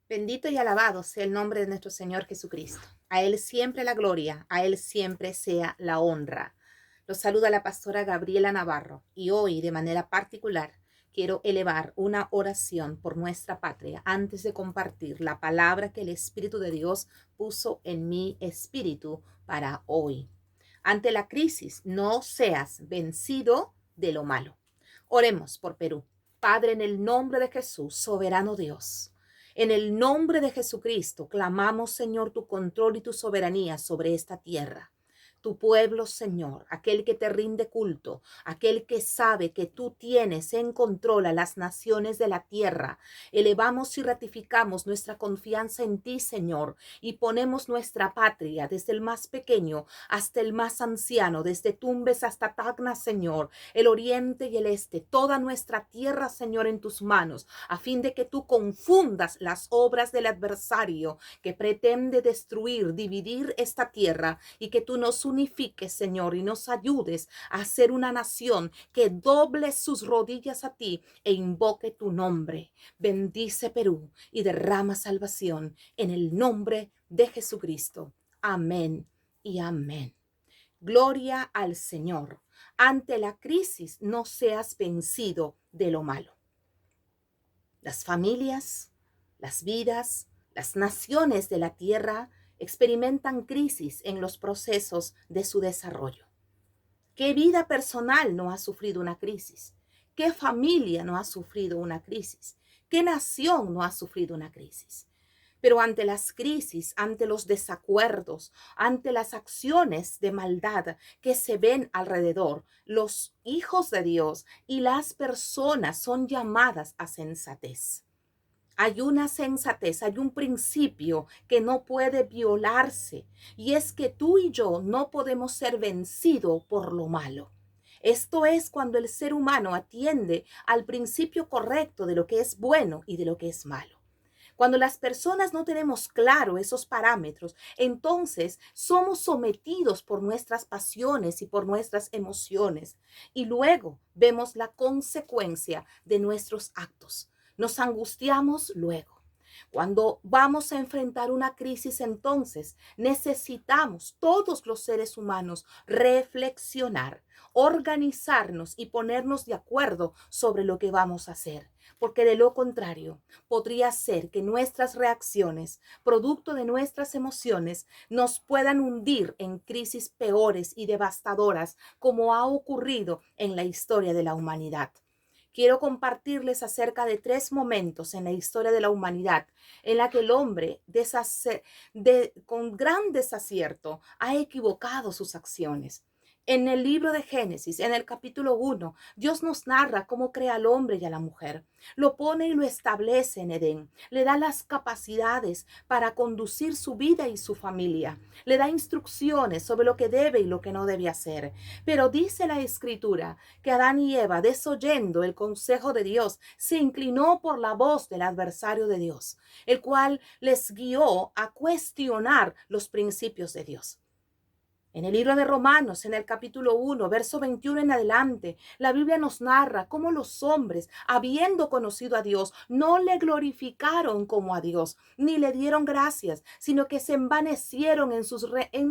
Bendito y alabado sea el nombre de nuestro Señor Jesucristo. A Él siempre la gloria, a Él siempre sea la honra. Los saluda la pastora Gabriela Navarro y hoy de manera particular quiero elevar una oración por nuestra patria antes de compartir la palabra que el Espíritu de Dios puso en mi espíritu para hoy. Ante la crisis, no seas vencido de lo malo. Oremos por Perú. Padre, en el nombre de Jesús, soberano Dios. En el nombre de Jesucristo, clamamos, Señor, tu control y tu soberanía sobre esta tierra. Tu pueblo, Señor, aquel que te rinde culto, aquel que sabe que tú tienes en control a las naciones de la tierra. Elevamos y ratificamos nuestra confianza en ti, Señor, y ponemos nuestra patria, desde el más pequeño hasta el más anciano, desde Tumbes hasta Tacna, Señor, el oriente y el este, toda nuestra tierra, Señor, en tus manos, a fin de que tú confundas las obras del adversario que pretende destruir, dividir esta tierra, y que tú nos unifiques, Señor, y nos ayudes a ser una nación que doble sus rodillas a ti e invoque tu nombre. Bendice Perú y derrama salvación en el nombre de Jesucristo. Amén y amén. Gloria al Señor. Ante la crisis no seas vencido de lo malo. Las familias, las vidas, las naciones de la tierra experimentan crisis en los procesos de su desarrollo. ¿Qué vida personal no ha sufrido una crisis? ¿Qué familia no ha sufrido una crisis? ¿Qué nación no ha sufrido una crisis? Pero ante las crisis, ante los desacuerdos, ante las acciones de maldad que se ven alrededor, los hijos de Dios y las personas son llamadas a sensatez. Hay una sensatez, hay un principio que no puede violarse, y es que tú y yo no podemos ser vencidos por lo malo. Esto es cuando el ser humano atiende al principio correcto de lo que es bueno y de lo que es malo. Cuando las personas no tenemos claro esos parámetros, entonces somos sometidos por nuestras pasiones y por nuestras emociones, y luego vemos la consecuencia de nuestros actos. Nos angustiamos luego. Cuando vamos a enfrentar una crisis, entonces necesitamos todos los seres humanos reflexionar, organizarnos y ponernos de acuerdo sobre lo que vamos a hacer, porque de lo contrario podría ser que nuestras reacciones, producto de nuestras emociones, nos puedan hundir en crisis peores y devastadoras, como ha ocurrido en la historia de la humanidad. Quiero compartirles acerca de 3 momentos en la historia de la humanidad en la que el hombre con gran desacierto ha equivocado sus acciones. En el libro de Génesis, en el capítulo 1, Dios nos narra cómo crea al hombre y a la mujer. Lo pone y lo establece en Edén. Le da las capacidades para conducir su vida y su familia. Le da instrucciones sobre lo que debe y lo que no debe hacer. Pero dice la Escritura que Adán y Eva, desoyendo el consejo de Dios, se inclinó por la voz del adversario de Dios, el cual les guió a cuestionar los principios de Dios. En el libro de Romanos, en el capítulo 1, verso 21 en adelante, la Biblia nos narra cómo los hombres, habiendo conocido a Dios, no le glorificaron como a Dios, ni le dieron gracias, sino que se envanecieron en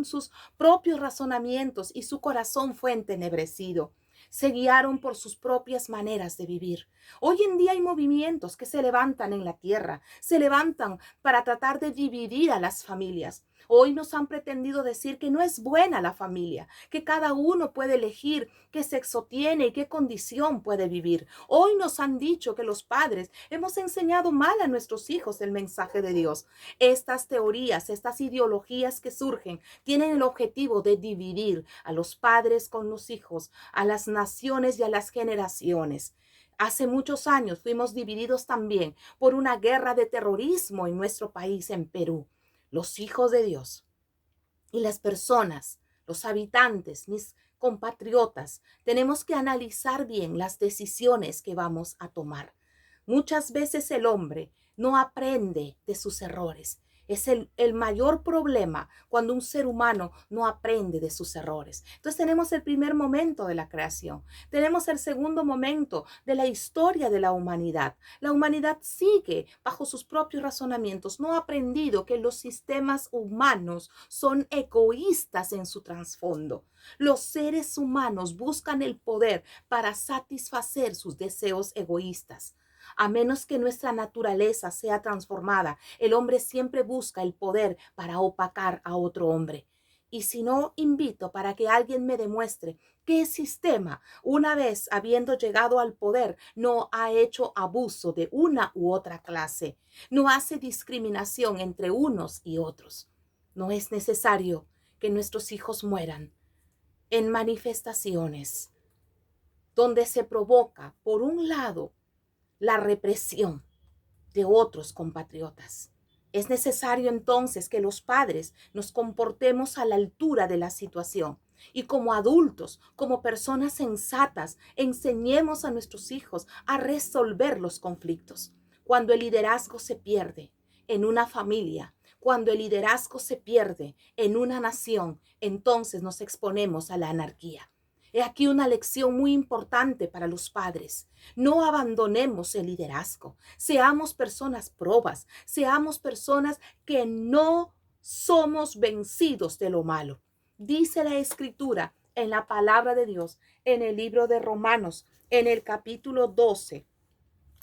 sus propios razonamientos, y su corazón fue entenebrecido. Se guiaron por sus propias maneras de vivir. Hoy en día hay movimientos que se levantan en la tierra, se levantan para tratar de dividir a las familias. Hoy nos han pretendido decir que no es buena la familia, que cada uno puede elegir qué sexo tiene y qué condición puede vivir. Hoy nos han dicho que los padres hemos enseñado mal a nuestros hijos el mensaje de Dios. Estas teorías, estas ideologías que surgen, tienen el objetivo de dividir a los padres con los hijos, a las naciones y a las generaciones. Hace muchos años fuimos divididos también por una guerra de terrorismo en nuestro país, en Perú. Los hijos de Dios y las personas, los habitantes, mis compatriotas, tenemos que analizar bien las decisiones que vamos a tomar. Muchas veces el hombre no aprende de sus errores. Es el mayor problema cuando un ser humano no aprende de sus errores. Entonces tenemos el primer momento de la creación. Tenemos el segundo momento de la historia de la humanidad. La humanidad sigue bajo sus propios razonamientos. No ha aprendido que los sistemas humanos son egoístas en su trasfondo. Los seres humanos buscan el poder para satisfacer sus deseos egoístas. A menos que nuestra naturaleza sea transformada, el hombre siempre busca el poder para opacar a otro hombre. Y si no, invito para que alguien me demuestre qué sistema, una vez habiendo llegado al poder, no ha hecho abuso de una u otra clase, no hace discriminación entre unos y otros. No es necesario que nuestros hijos mueran en manifestaciones donde se provoca, por un lado, la represión de otros compatriotas. Es necesario entonces que los padres nos comportemos a la altura de la situación y como adultos, como personas sensatas, enseñemos a nuestros hijos a resolver los conflictos. Cuando el liderazgo se pierde en una familia, cuando el liderazgo se pierde en una nación, entonces nos exponemos a la anarquía. He aquí una lección muy importante para los padres. No abandonemos el liderazgo. Seamos personas probas. Seamos personas que no somos vencidos de lo malo. Dice la Escritura en la palabra de Dios, en el libro de Romanos, en el capítulo 12,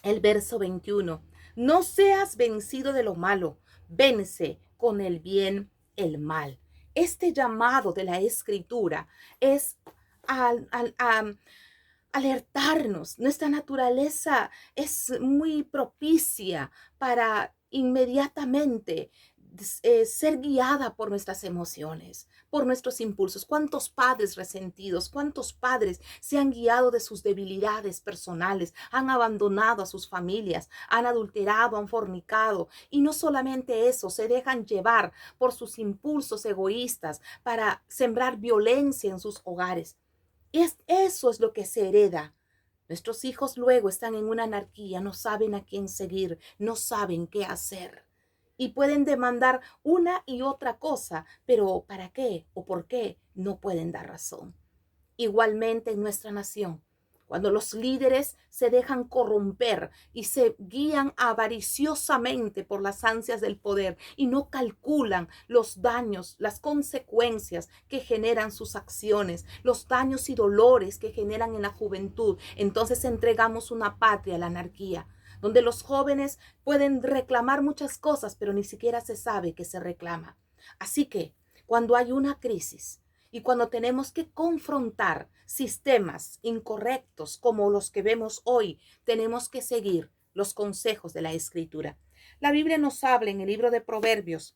el verso 21. No seas vencido de lo malo. Vence con el bien el mal. Este llamado de la Escritura es a alertarnos. Nuestra naturaleza es muy propicia para inmediatamente ser guiada por nuestras emociones, por nuestros impulsos. ¿Cuántos padres resentidos, cuántos padres se han guiado de sus debilidades personales, han abandonado a sus familias, han adulterado, han fornicado? Y no solamente eso, se dejan llevar por sus impulsos egoístas para sembrar violencia en sus hogares. Eso es lo que se hereda. Nuestros hijos luego están en una anarquía, no saben a quién seguir, no saben qué hacer. Y pueden demandar una y otra cosa, pero ¿para qué o por qué? No pueden dar razón. Igualmente en nuestra nación, cuando los líderes se dejan corromper y se guían avariciosamente por las ansias del poder y no calculan los daños, las consecuencias que generan sus acciones, los daños y dolores que generan en la juventud, entonces entregamos una patria a la anarquía, donde los jóvenes pueden reclamar muchas cosas, pero ni siquiera se sabe que se reclama. Así que cuando hay una crisis, y cuando tenemos que confrontar sistemas incorrectos como los que vemos hoy, tenemos que seguir los consejos de la Escritura. La Biblia nos habla en el libro de Proverbios,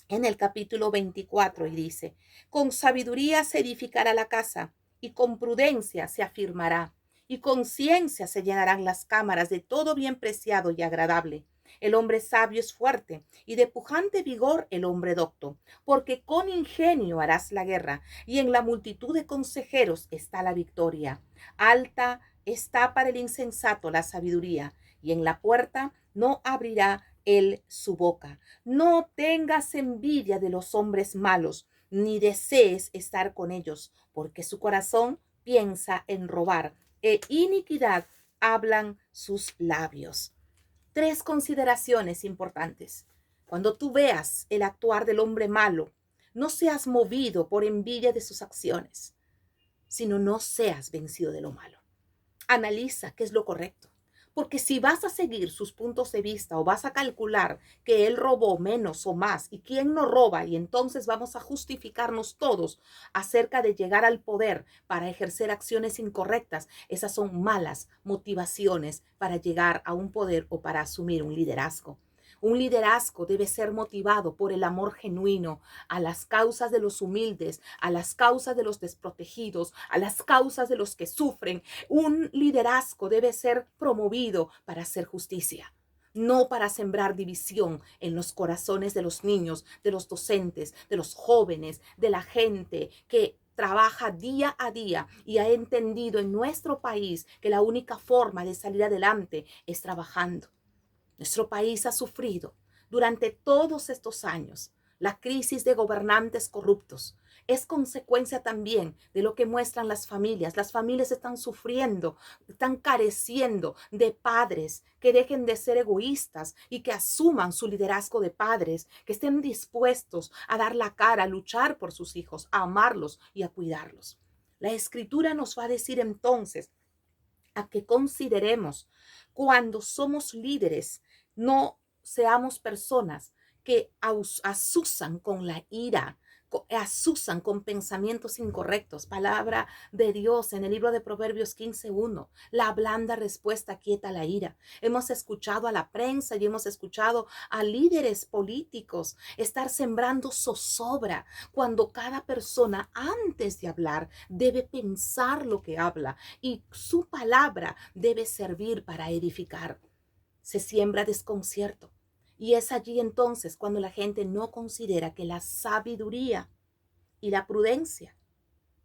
en el capítulo 24, y dice: con sabiduría se edificará la casa, y con prudencia se afirmará, y con ciencia se llenarán las cámaras de todo bien preciado y agradable. El hombre sabio es fuerte, y de pujante vigor el hombre docto, porque con ingenio harás la guerra, y en la multitud de consejeros está la victoria. Alta está para el insensato la sabiduría, y en la puerta no abrirá él su boca. No tengas envidia de los hombres malos, ni desees estar con ellos, porque su corazón piensa en robar, e iniquidad hablan sus labios. Tres consideraciones importantes. Cuando tú veas el actuar del hombre malo, no seas movido por envidia de sus acciones, sino no seas vencido de lo malo. Analiza qué es lo correcto. Porque si vas a seguir sus puntos de vista o vas a calcular que él robó menos o más y quién no roba, y entonces vamos a justificarnos todos acerca de llegar al poder para ejercer acciones incorrectas, esas son malas motivaciones para llegar a un poder o para asumir un liderazgo. Un liderazgo debe ser motivado por el amor genuino a las causas de los humildes, a las causas de los desprotegidos, a las causas de los que sufren. Un liderazgo debe ser promovido para hacer justicia, no para sembrar división en los corazones de los niños, de los docentes, de los jóvenes, de la gente que trabaja día a día y ha entendido en nuestro país que la única forma de salir adelante es trabajando. Nuestro país ha sufrido Durante todos estos años, la crisis de gobernantes corruptos es consecuencia también de lo que muestran las familias. Las familias están sufriendo, están careciendo de padres que dejen de ser egoístas y que asuman su liderazgo de padres, que estén dispuestos a dar la cara, a luchar por sus hijos, a amarlos y a cuidarlos. La Escritura nos va a decir entonces a que consideremos cuando somos líderes, no seamos personas que asusan con la ira, asusan con pensamientos incorrectos. Palabra de Dios en el libro de Proverbios 15:1. La blanda respuesta quieta la ira. Hemos escuchado a la prensa y hemos escuchado a líderes políticos estar sembrando zozobra cuando cada persona antes de hablar debe pensar lo que habla y su palabra debe servir para edificar. Se siembra desconcierto. Y es allí entonces cuando la gente no considera que la sabiduría y la prudencia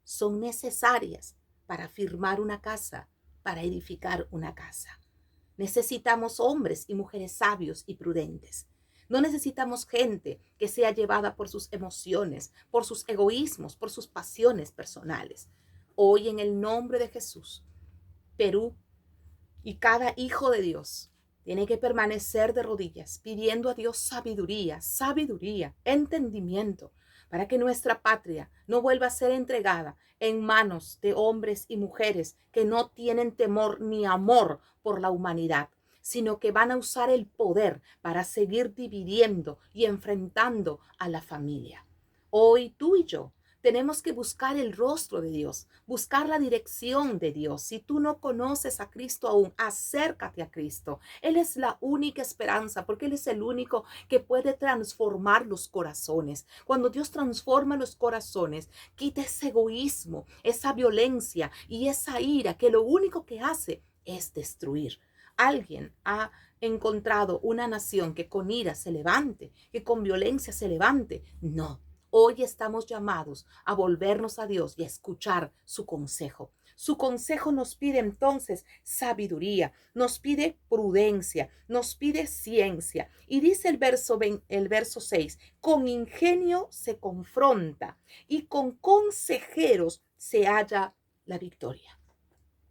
son necesarias para firmar una casa, para edificar una casa. Necesitamos hombres y mujeres sabios y prudentes. No necesitamos gente que sea llevada por sus emociones, por sus egoísmos, por sus pasiones personales. Hoy en el nombre de Jesús, Perú y cada hijo de Dios tiene que permanecer de rodillas pidiendo a Dios sabiduría, sabiduría, entendimiento, para que nuestra patria no vuelva a ser entregada en manos de hombres y mujeres que no tienen temor ni amor por la humanidad, sino que van a usar el poder para seguir dividiendo y enfrentando a la familia. Hoy tú y yo tenemos que buscar el rostro de Dios, buscar la dirección de Dios. Si tú no conoces a Cristo aún, acércate a Cristo. Él es la única esperanza, porque Él es el único que puede transformar los corazones. Cuando Dios transforma los corazones, quita ese egoísmo, esa violencia y esa ira que lo único que hace es destruir. Alguien ha encontrado una nación que con ira se levante, que con violencia se levante. No. Hoy estamos llamados a volvernos a Dios y a escuchar su consejo. Su consejo nos pide entonces sabiduría, nos pide prudencia, nos pide ciencia. Y dice el verso 6, con ingenio se confronta y con consejeros se halla la victoria.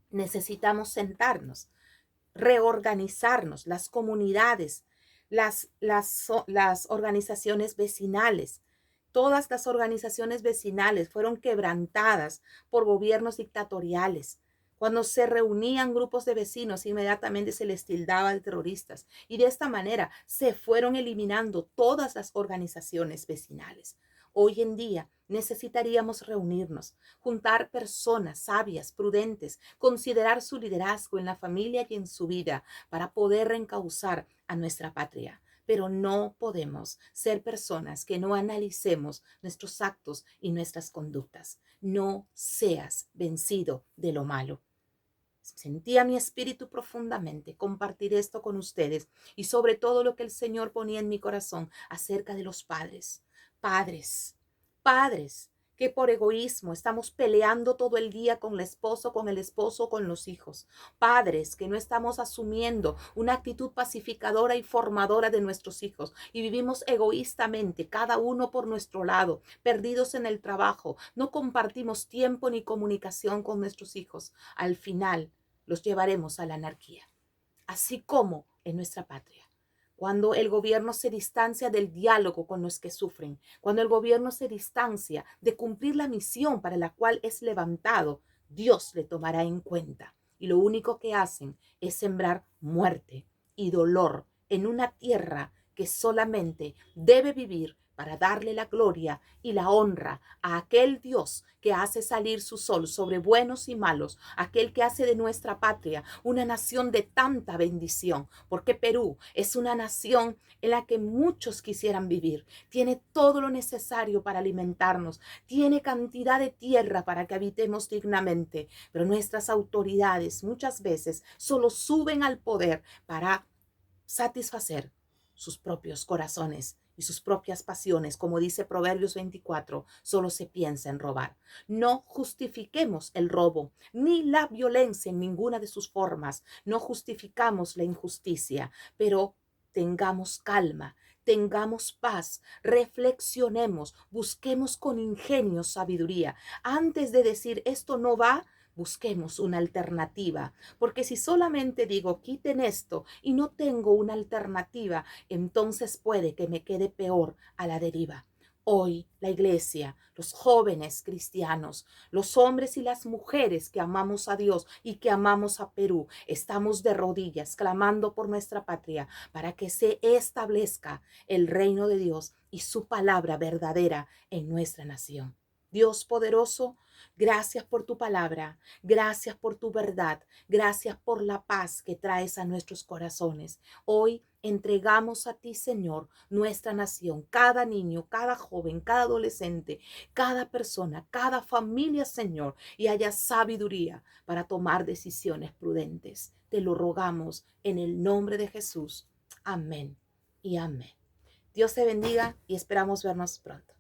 Necesitamos sentarnos, reorganizarnos, las comunidades, las organizaciones vecinales. Todas las organizaciones vecinales fueron quebrantadas por gobiernos dictatoriales. Cuando se reunían grupos de vecinos, inmediatamente se les tildaba de terroristas. Y de esta manera se fueron eliminando todas las organizaciones vecinales. Hoy en día necesitaríamos reunirnos, juntar personas sabias, prudentes, considerar su liderazgo en la familia y en su vida para poder reencauzar a nuestra patria. Pero no podemos ser personas que no analicemos nuestros actos y nuestras conductas. No seas vencido de lo malo. Sentía mi espíritu profundamente compartir esto con ustedes y sobre todo lo que el Señor ponía en mi corazón acerca de los padres. Padres que por egoísmo estamos peleando todo el día con el esposo, con los hijos. Padres que no estamos asumiendo una actitud pacificadora y formadora de nuestros hijos y vivimos egoístamente, cada uno por nuestro lado, perdidos en el trabajo. No compartimos tiempo ni comunicación con nuestros hijos. Al final los llevaremos a la anarquía, así como en nuestra patria. Cuando el gobierno se distancia del diálogo con los que sufren, cuando el gobierno se distancia de cumplir la misión para la cual es levantado, Dios le tomará en cuenta. Y lo único que hacen es sembrar muerte y dolor en una tierra que solamente debe vivir para darle la gloria y la honra a aquel Dios que hace salir su sol sobre buenos y malos, aquel que hace de nuestra patria una nación de tanta bendición, porque Perú es una nación en la que muchos quisieran vivir, tiene todo lo necesario para alimentarnos, tiene cantidad de tierra para que habitemos dignamente, pero nuestras autoridades muchas veces solo suben al poder para satisfacer sus propios corazones y sus propias pasiones. Como dice Proverbios 24, solo se piensa en robar. No justifiquemos el robo ni la violencia en ninguna de sus formas. No justificamos la injusticia, pero tengamos calma, tengamos paz, reflexionemos, busquemos con ingenio sabiduría. Antes de decir esto no va, busquemos una alternativa, porque si solamente digo quiten esto y no tengo una alternativa, entonces puede que me quede peor a la deriva. Hoy la iglesia, los jóvenes cristianos, los hombres y las mujeres que amamos a Dios y que amamos a Perú, estamos de rodillas clamando por nuestra patria para que se establezca el reino de Dios y su palabra verdadera en nuestra nación. Dios poderoso, gracias por tu palabra, gracias por tu verdad, gracias por la paz que traes a nuestros corazones. Hoy entregamos a ti, Señor, nuestra nación, cada niño, cada joven, cada adolescente, cada persona, cada familia, Señor, y haya sabiduría para tomar decisiones prudentes. Te lo rogamos en el nombre de Jesús. Amén y amén. Dios te bendiga y esperamos vernos pronto.